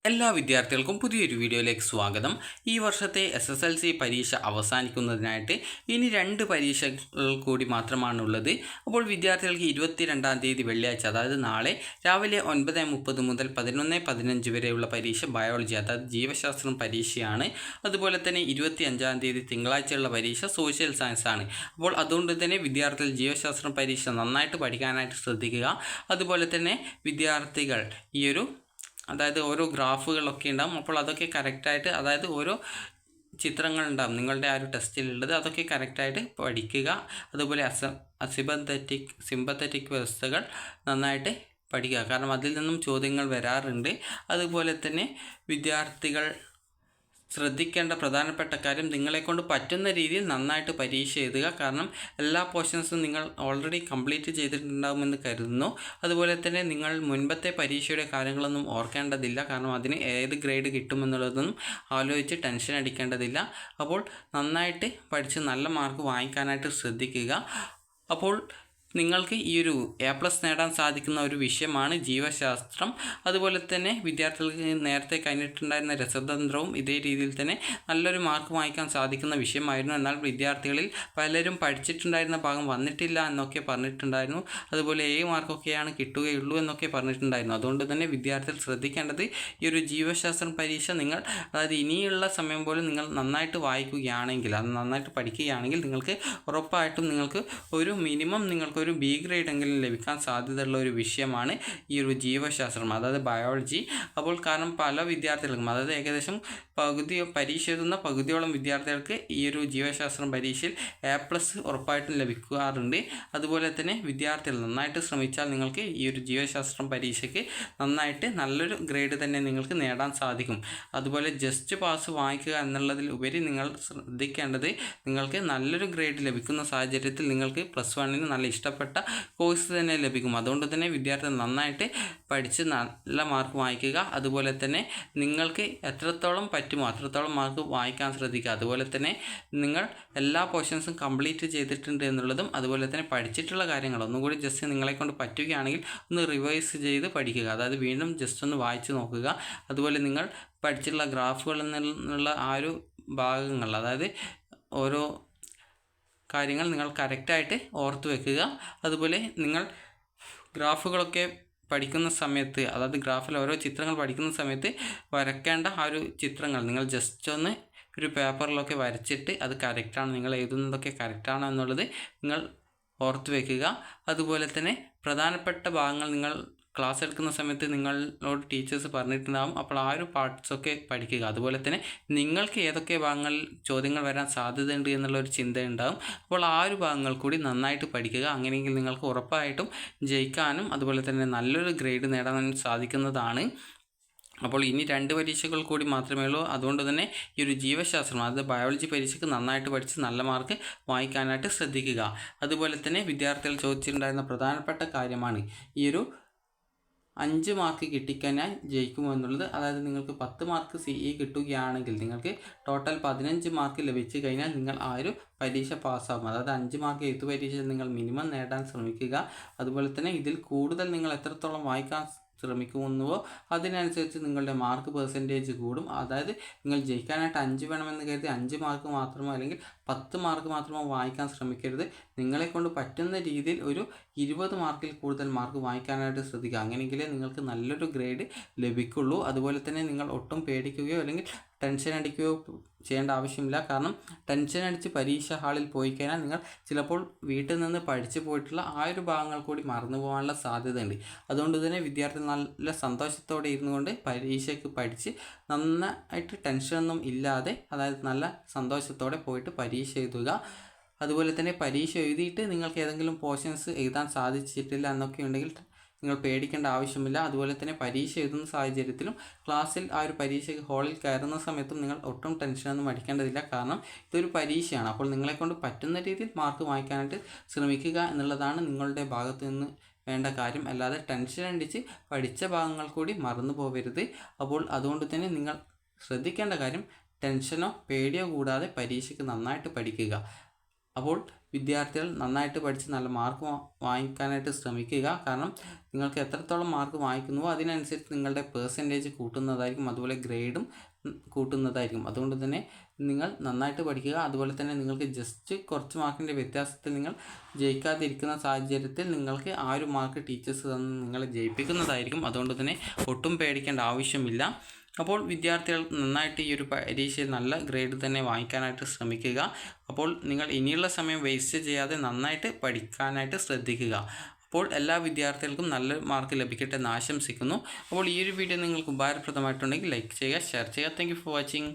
എല്ലാ വിദ്യാർത്ഥികൾക്കും പുതിയൊരു വീഡിയോയിലേക്ക് സ്വാഗതം. ഈ വർഷത്തെ SSLC പരീക്ഷ അവസാനിക്കുന്നതിനായിട്ട് ഇനി 2 പരീക്ഷകൾ കൂടി മാത്രമാണുള്ളത്. അപ്പോൾ വിദ്യാർത്ഥികൾക്ക് 22-ാം തീയതി വെള്ളിയാഴ്ച, അതായത് നാളെ രാവിലെ 9:30 മുതൽ 11:15 വരെയുള്ള പരീക്ഷ ബയോളജി, അതായത് ജീവശാസ്ത്രം പരീക്ഷയാണ്. അതുപോലെ തന്നെ 25-ാം തീയതി തിങ്കളാഴ്ചയുള്ള പരീക്ഷ സോഷ്യൽ സയൻസ് ആണ്. അപ്പോൾ അതുകൊണ്ട് തന്നെ വിദ്യാർത്ഥികൾ ജീവശാസ്ത്രം പരീക്ഷ നന്നായിട്ട് പഠിക്കാനായിട്ട് ശ്രദ്ധിക്കുക. അതുപോലെ തന്നെ വിദ്യാർത്ഥികൾ അതായത് ഓരോ ഗ്രാഫുകളൊക്കെ ഉണ്ടാകും. അപ്പോൾ അതൊക്കെ കറക്റ്റായിട്ട്, അതായത് ഓരോ ചിത്രങ്ങളുണ്ടാകും നിങ്ങളുടെ ആ ഒരു ടെസ്റ്റിലുള്ളത്, അതൊക്കെ കറക്റ്റായിട്ട് പഠിക്കുക. അതുപോലെ സിമ്പത്തറ്റിക് വ്യവസ്ഥകൾ നന്നായിട്ട് പഠിക്കുക, കാരണം അതിൽ നിന്നും ചോദ്യങ്ങൾ വരാറുണ്ട്. അതുപോലെ തന്നെ വിദ്യാർത്ഥികൾ ശ്രദ്ധിക്കേണ്ട പ്രധാനപ്പെട്ട കാര്യം, നിങ്ങളെക്കൊണ്ട് പറ്റുന്ന രീതിയിൽ നന്നായിട്ട് പരീക്ഷ എഴുതുക. കാരണം എല്ലാ പോർഷൻസും നിങ്ങൾ ഓൾറെഡി കംപ്ലീറ്റ് ചെയ്തിട്ടുണ്ടാകുമെന്ന് കരുതുന്നു. അതുപോലെ തന്നെ നിങ്ങൾ മുൻപത്തെ പരീക്ഷയുടെ കാര്യങ്ങളൊന്നും ഓർക്കേണ്ടതില്ല, കാരണം അതിന് ഏത് ഗ്രേഡ് കിട്ടുമെന്നുള്ളതൊന്നും ആലോചിച്ച് ടെൻഷൻ അടിക്കേണ്ടതില്ല. അപ്പോൾ നന്നായിട്ട് പഠിച്ച് നല്ല മാർക്ക് വാങ്ങിക്കാനായിട്ട് ശ്രദ്ധിക്കുക. അപ്പോൾ നിങ്ങൾക്ക് ഈ ഒരു A+ നേടാൻ സാധിക്കുന്ന ഒരു വിഷയമാണ് ജീവശാസ്ത്രം. അതുപോലെ തന്നെ വിദ്യാർത്ഥികൾക്ക് നേരത്തെ കഴിഞ്ഞിട്ടുണ്ടായിരുന്ന രസതന്ത്രവും ഇതേ രീതിയിൽ തന്നെ നല്ലൊരു മാർക്ക് വാങ്ങിക്കാൻ സാധിക്കുന്ന വിഷയമായിരുന്നു. എന്നാൽ വിദ്യാർത്ഥികളിൽ പലരും പഠിച്ചിട്ടുണ്ടായിരുന്ന ഭാഗം വന്നിട്ടില്ല എന്നൊക്കെ പറഞ്ഞിട്ടുണ്ടായിരുന്നു. അതുപോലെ മാർക്കൊക്കെയാണ് കിട്ടുകയുള്ളൂ എന്നൊക്കെ പറഞ്ഞിട്ടുണ്ടായിരുന്നു. അതുകൊണ്ട് തന്നെ വിദ്യാർത്ഥികൾ ശ്രദ്ധിക്കേണ്ടത്, ഈ ഒരു ജീവശാസ്ത്രം പരീക്ഷ നിങ്ങൾ, അതായത് ഇനിയുള്ള സമയം പോലും നിങ്ങൾ നന്നായിട്ട് വായിക്കുകയാണെങ്കിൽ, അത് നന്നായിട്ട് പഠിക്കുകയാണെങ്കിൽ നിങ്ങൾക്ക് ഉറപ്പായിട്ടും നിങ്ങൾക്ക് ഒരു മിനിമം നിങ്ങൾക്കൊരു B ഗ്രേഡ് എങ്കിലും ലഭിക്കാൻ സാധ്യതയുള്ള ഒരു വിഷയമാണ് ഈ ഒരു ജീവശാസ്ത്രം, അതായത് ബയോളജി. അപ്പോൾ കാരണം പല വിദ്യാർത്ഥികൾക്കും, അതായത് ഏകദേശം പരീക്ഷ എഴുതുന്ന പകുതിയോളം വിദ്യാർത്ഥികൾക്ക് ഈ ഒരു ജീവശാസ്ത്രം പരീക്ഷയിൽ A+ ഉറപ്പായിട്ടും ലഭിക്കാറുണ്ട്. അതുപോലെ തന്നെ വിദ്യാർത്ഥികൾ നന്നായിട്ട് ശ്രമിച്ചാൽ നിങ്ങൾക്ക് ഈ ഒരു ജീവശാസ്ത്രം പരീക്ഷയ്ക്ക് നന്നായിട്ട് നല്ലൊരു ഗ്രേഡ് തന്നെ നിങ്ങൾക്ക് നേടാൻ സാധിക്കും. അതുപോലെ ജസ്റ്റ് പാസ് വാങ്ങിക്കുക എന്നുള്ളതിൽ ഉപരി നിങ്ങൾ ശ്രദ്ധിക്കേണ്ടത്, നിങ്ങൾക്ക് നല്ലൊരു ഗ്രേഡ് ലഭിക്കുന്ന സാഹചര്യത്തിൽ നിങ്ങൾക്ക് +1 നല്ല ഇഷ്ടപ്പെട്ട കോഴ്സ് തന്നെ ലഭിക്കും. അതുകൊണ്ട് തന്നെ വിദ്യാർത്ഥികൾ നന്നായിട്ട് പഠിച്ച് നല്ല മാർക്ക് വാങ്ങിക്കുക. അതുപോലെ തന്നെ നിങ്ങൾക്ക് എത്രത്തോളം പറ്റുമോ അത്രത്തോളം മാർക്ക് വാങ്ങിക്കാൻ ശ്രദ്ധിക്കുക. അതുപോലെ തന്നെ നിങ്ങൾ എല്ലാ പോർഷൻസും കംപ്ലീറ്റ് ചെയ്തിട്ടുണ്ട് എന്നുള്ളതും, അതുപോലെ തന്നെ പഠിച്ചിട്ടുള്ള കാര്യങ്ങൾ ഒന്നുകൂടി ജസ്റ്റ് നിങ്ങളെക്കൊണ്ട് പറ്റുകയാണെങ്കിൽ ഒന്ന് റിവൈസ് ചെയ്ത് പഠിക്കുക, അതായത് വീണ്ടും ജസ്റ്റ് ഒന്ന് വായിച്ച് നോക്കുക. അതുപോലെ നിങ്ങൾ പഠിച്ചിട്ടുള്ള ഗ്രാഫുകളിൽ നിന്നുള്ള ആ ഒരു ഭാഗങ്ങൾ, അതായത് ഓരോ കാര്യങ്ങൾ നിങ്ങൾ കറക്റ്റായിട്ട് ഓർത്ത് വെക്കുക. അതുപോലെ നിങ്ങൾ ഗ്രാഫുകളൊക്കെ പഠിക്കുന്ന സമയത്ത്, അതായത് ഗ്രാഫിൽ ഓരോ ചിത്രങ്ങൾ പഠിക്കുന്ന സമയത്ത് വരയ്ക്കേണ്ട ആ ഒരു ചിത്രങ്ങൾ നിങ്ങൾ ജസ്റ്റ് ഒന്ന് ഒരു പേപ്പറിലൊക്കെ വരച്ചിട്ട് അത് കറക്റ്റാണ്, നിങ്ങൾ എഴുതുന്നതൊക്കെ കറക്റ്റാണോ എന്നുള്ളത് നിങ്ങൾ ഓർത്ത് വയ്ക്കുക. അതുപോലെ തന്നെ പ്രധാനപ്പെട്ട ഭാഗങ്ങൾ നിങ്ങൾ ക്ലാസ് എടുക്കുന്ന സമയത്ത് നിങ്ങളോട് ടീച്ചേഴ്സ് പറഞ്ഞിട്ടുണ്ടാകും. അപ്പോൾ ആ ഒരു പാർട്സൊക്കെ പഠിക്കുക. അതുപോലെ തന്നെ നിങ്ങൾക്ക് ഏതൊക്കെ ഭാഗങ്ങളിൽ ചോദ്യങ്ങൾ വരാൻ സാധ്യതയുണ്ട് എന്നുള്ളൊരു ചിന്തയുണ്ടാകും. അപ്പോൾ ആ ഒരു ഭാഗങ്ങൾ കൂടി നന്നായിട്ട് പഠിക്കുക. അങ്ങനെയെങ്കിൽ നിങ്ങൾക്ക് ഉറപ്പായിട്ടും ജയിക്കാനും അതുപോലെ തന്നെ നല്ലൊരു ഗ്രേഡ് നേടാനും സാധിക്കുന്നതാണ്. അപ്പോൾ ഇനി 2 പരീക്ഷകൾ കൂടി മാത്രമേ ഉള്ളൂ. അതുകൊണ്ട് തന്നെ ഈ ഒരു ജീവശാസ്ത്രം, അതായത് ബയോളജി പരീക്ഷയ്ക്ക് നന്നായിട്ട് പഠിച്ച് നല്ല മാർക്ക് വാങ്ങിക്കാനായിട്ട് ശ്രദ്ധിക്കുക. അതുപോലെ തന്നെ വിദ്യാർത്ഥികൾ ചോദിച്ചിട്ടുണ്ടായിരുന്ന പ്രധാനപ്പെട്ട കാര്യമാണ് ഈ ഒരു 5 മാർക്ക് കിട്ടിക്കഴിഞ്ഞാൽ ജയിക്കുമോ എന്നുള്ളത്. അതായത് നിങ്ങൾക്ക് 10 മാർക്ക് CE കിട്ടുകയാണെങ്കിൽ നിങ്ങൾക്ക് ടോട്ടൽ 15 മാർക്ക് ലഭിച്ചു കഴിഞ്ഞാൽ നിങ്ങൾ ആ ഒരു പരീക്ഷ പാസ്സാകും. അതായത് 5 മാർക്ക് എഴുത്ത് പരീക്ഷ നിങ്ങൾ മിനിമം നേടാൻ ശ്രമിക്കുക. അതുപോലെ തന്നെ ഇതിൽ കൂടുതൽ നിങ്ങൾ എത്രത്തോളം വായിക്കാൻ ശ്രമിക്കുന്നുവോ അതിനനുസരിച്ച് നിങ്ങളുടെ മാർക്ക് പെർസെൻറ്റേജ് കൂടും. അതായത് നിങ്ങൾ ജയിക്കാനായിട്ട് 5 വേണമെന്ന് കരുതി 5 മാർക്ക് മാത്രമോ അല്ലെങ്കിൽ 10 മാർക്ക് മാത്രമോ വായിക്കാൻ ശ്രമിക്കരുത്. നിങ്ങളെക്കൊണ്ട് പറ്റുന്ന രീതിയിൽ ഒരു 20 മാർക്കിൽ കൂടുതൽ മാർക്ക് വാങ്ങിക്കാനായിട്ട് ശ്രദ്ധിക്കുക. അങ്ങനെയെങ്കിലേ നിങ്ങൾക്ക് നല്ലൊരു ഗ്രേഡ് ലഭിക്കുള്ളൂ. അതുപോലെ തന്നെ നിങ്ങൾ ഒട്ടും പേടിക്കുകയോ അല്ലെങ്കിൽ ടെൻഷൻ അടിക്കുകയോ ചെയ്യേണ്ട ആവശ്യമില്ല. കാരണം ടെൻഷൻ അടിച്ച് പരീക്ഷ ഹാളിൽ പോയി കഴിഞ്ഞാൽ നിങ്ങൾ ചിലപ്പോൾ വീട്ടിൽ നിന്ന് പഠിച്ചു പോയിട്ടുള്ള ആ ഒരു ഭാഗങ്ങൾ കൂടി മറന്നു പോകാനുള്ള സാധ്യതയുണ്ട്. അതുകൊണ്ട് തന്നെ വിദ്യാർത്ഥി നല്ല സന്തോഷത്തോടെ ഇരുന്നു കൊണ്ട് പരീക്ഷയ്ക്ക് പഠിച്ച് നന്നായിട്ട് ടെൻഷനൊന്നും ഇല്ലാതെ, അതായത് നല്ല സന്തോഷത്തോടെ പോയിട്ട് പരീക്ഷ എഴുതുക. അതുപോലെ തന്നെ പരീക്ഷ എഴുതിയിട്ട് നിങ്ങൾക്ക് ഏതെങ്കിലും പോർഷൻസ് എഴുതാൻ സാധിച്ചിട്ടില്ല എന്നൊക്കെ ഉണ്ടെങ്കിൽ നിങ്ങൾ പേടിക്കേണ്ട ആവശ്യമില്ല. അതുപോലെ തന്നെ പരീക്ഷ എഴുതുന്ന സാഹചര്യത്തിലും ക്ലാസ്സിൽ ആ ഒരു പരീക്ഷ ഹാളിൽ കയറുന്ന സമയത്തും നിങ്ങൾ ഒട്ടും ടെൻഷനൊന്നും അടിക്കേണ്ടതില്ല. കാരണം ഇതൊരു പരീക്ഷയാണ്. അപ്പോൾ നിങ്ങളെക്കൊണ്ട് പറ്റുന്ന രീതിയിൽ മാർക്ക് വാങ്ങിക്കാനായിട്ട് ശ്രമിക്കുക എന്നുള്ളതാണ് നിങ്ങളുടെ ഭാഗത്തു നിന്ന് വേണ്ട കാര്യം. അല്ലാതെ ടെൻഷൻ അടിച്ച് പഠിച്ച ഭാഗങ്ങൾ കൂടി മറന്നു പോകരുത്. അപ്പോൾ അതുകൊണ്ട് തന്നെ നിങ്ങൾ ശ്രദ്ധിക്കേണ്ട കാര്യം, ടെൻഷനോ പേടിയോ കൂടാതെ പരീക്ഷയ്ക്ക് നന്നായിട്ട് പഠിക്കുക. അപ്പോൾ വിദ്യാർത്ഥികൾ നന്നായിട്ട് പഠിച്ച് നല്ല മാർക്ക് വാങ്ങിക്കാനായിട്ട് ശ്രമിക്കുക. കാരണം നിങ്ങൾക്ക് എത്രത്തോളം മാർക്ക് വാങ്ങിക്കുന്നുവോ അതിനനുസരിച്ച് നിങ്ങളുടെ പേഴ്സൻറ്റേജ് കൂട്ടുന്നതായിരിക്കും, അതുപോലെ ഗ്രേഡും കൂട്ടുന്നതായിരിക്കും. അതുകൊണ്ട് തന്നെ നിങ്ങൾ നന്നായിട്ട് പഠിക്കുക. അതുപോലെ തന്നെ നിങ്ങൾക്ക് ജസ്റ്റ് കുറച്ച് മാർക്കിൻ്റെ വ്യത്യാസത്തിൽ നിങ്ങൾ ജയിക്കാതിരിക്കുന്ന സാഹചര്യത്തിൽ നിങ്ങൾക്ക് ആ ഒരു മാർക്ക് ടീച്ചേഴ്സ് തന്ന് നിങ്ങളെ ജയിപ്പിക്കുന്നതായിരിക്കും. അതുകൊണ്ട് തന്നെ ഒട്ടും പേടിക്കേണ്ട ആവശ്യമില്ല. അപ്പോൾ വിദ്യാർത്ഥികൾ നന്നായിട്ട് ഈ ഒരു പരീക്ഷയിൽ നല്ല ഗ്രേഡ് തന്നെ വാങ്ങിക്കാനായിട്ട് ശ്രമിക്കുക. അപ്പോൾ നിങ്ങൾ ഇനിയുള്ള സമയം വേസ്റ്റ് ചെയ്യാതെ നന്നായിട്ട് പഠിക്കാനായിട്ട് ശ്രദ്ധിക്കുക. അപ്പോൾ എല്ലാ വിദ്യാർത്ഥികൾക്കും നല്ല മാർക്ക് ലഭിക്കട്ടെ എന്ന് ആശംസിക്കുന്നു. അപ്പോൾ ഈ ഒരു വീഡിയോ നിങ്ങൾക്ക് ഉപകാരപ്രദമായിട്ടുണ്ടെങ്കിൽ ലൈക്ക് ചെയ്യുക, ഷെയർ ചെയ്യുക. Thank you for watching.